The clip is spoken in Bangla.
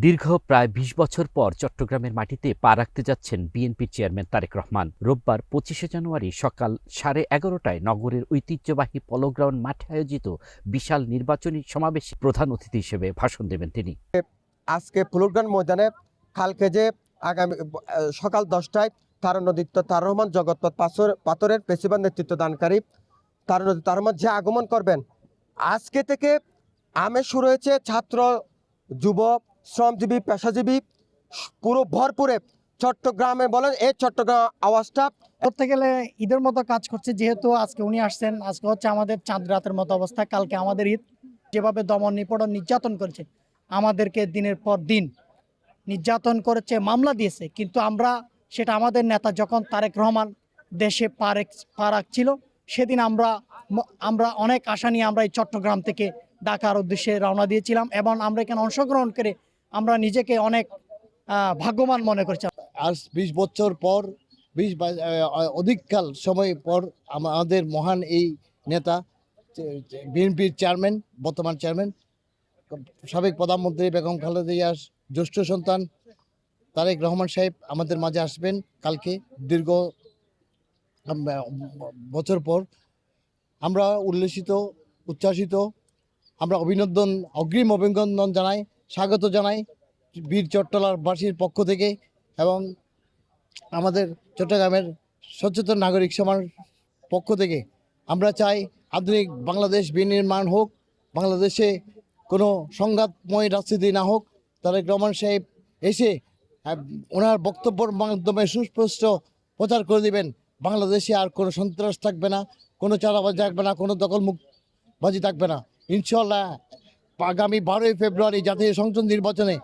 দীর্ঘ প্রায় ২০ বছর পর চট্টগ্রামের মাটিতে পা রাখতে যাচ্ছেন বিএনপির চেয়ারম্যান তারেক রহমান। রোববার ২৫শে জানুয়ারি সকাল 11:30টায় নগরের ঐতিহ্যবাহী পলো গ্রাউন্ড মাঠে আয়োজিত বিশাল নির্বাচনী সমাবেশে প্রধান অতিথি হিসেবে ভাষণ দেবেন তিনি। আজকে ফুলগ্রান ময়দানে কালকে যে আগামী সকাল 10টায় তারুণ্যদিত্য তার রহমান জগৎপথ পাথরের প্রেসিডেন্ট নেতৃত্ব দানকারী তারুণ্যদিত্য তার রহমান যে আগমন করবেন, আজকে থেকে আমেজ শুরু হয়েছে। ছাত্র, যুব, শ্রমজীবী, পেশাজীবী পুরো ভরপুরে চট্টগ্রামে বলেন এই চট্টগ্রাম আওয়াজটা করতে গেলে ঈদের মতো কাজ করছে। যেহেতু আজকে উনি আসছেন, আজকে হচ্ছে আমাদের চাঁদ রাতের মতো অবস্থা, কালকে আমাদের ঈদ। যেভাবে দমন নিপীড়ন নির্যাতন করেছে, আমাদেরকে দিনের পর দিন নির্যাতন করেছে, মামলা দিয়েছে, কিন্তু আমরা সেটা আমাদের নেতা যখন তারেক রহমান দেশে পা রাখছিল সেদিন আমরা অনেক আশা নিয়ে আমরা এই চট্টগ্রাম থেকে ঢাকার উদ্দেশ্যে রওনা দিয়েছিলাম এবং আমরা এখানে অংশগ্রহণ করে আমরা নিজেকে অনেক ভাগ্যবান মনে করছি। আজ ২০ বছর পর, অধিককাল সময় পর আমাদের মহান এই নেতা, বিএনপির চেয়ারম্যান, বর্তমান চেয়ারম্যান, সাবেক প্রধানমন্ত্রী বেগম খালেদা জিয়ার জ্যেষ্ঠ সন্তান তারেক রহমান সাহেব আমাদের মাঝে আসবেন কালকে। দীর্ঘ বছর পর আমরা উচ্ছ্বাসিত। আমরা অগ্রিম অভিনন্দন জানাই, স্বাগত জানাই বীর চট্টলাবাসীর পক্ষ থেকে এবং আমাদের চট্টগ্রামের সচেতন নাগরিক সমাজের পক্ষ থেকে। আমরা চাই আধুনিক বাংলাদেশ বিনির্মাণ হোক, বাংলাদেশে কোনো সংঘাতময় রাজনীতি না হোক। তারেক রহমান সাহেব এসে ওনার বক্তব্যের মাধ্যমে সুস্পষ্ট প্রচার করে দিবেন বাংলাদেশে আর কোনো সন্ত্রাস থাকবে না, কোনো চাঁদাবাজি থাকবে না, কোনো দখলমুক্তবাজি থাকবে না। ইনশাআল্লাহ আগামী 12ই ফেব্রুয়ারি জাতীয় সংসদ নির্বাচনে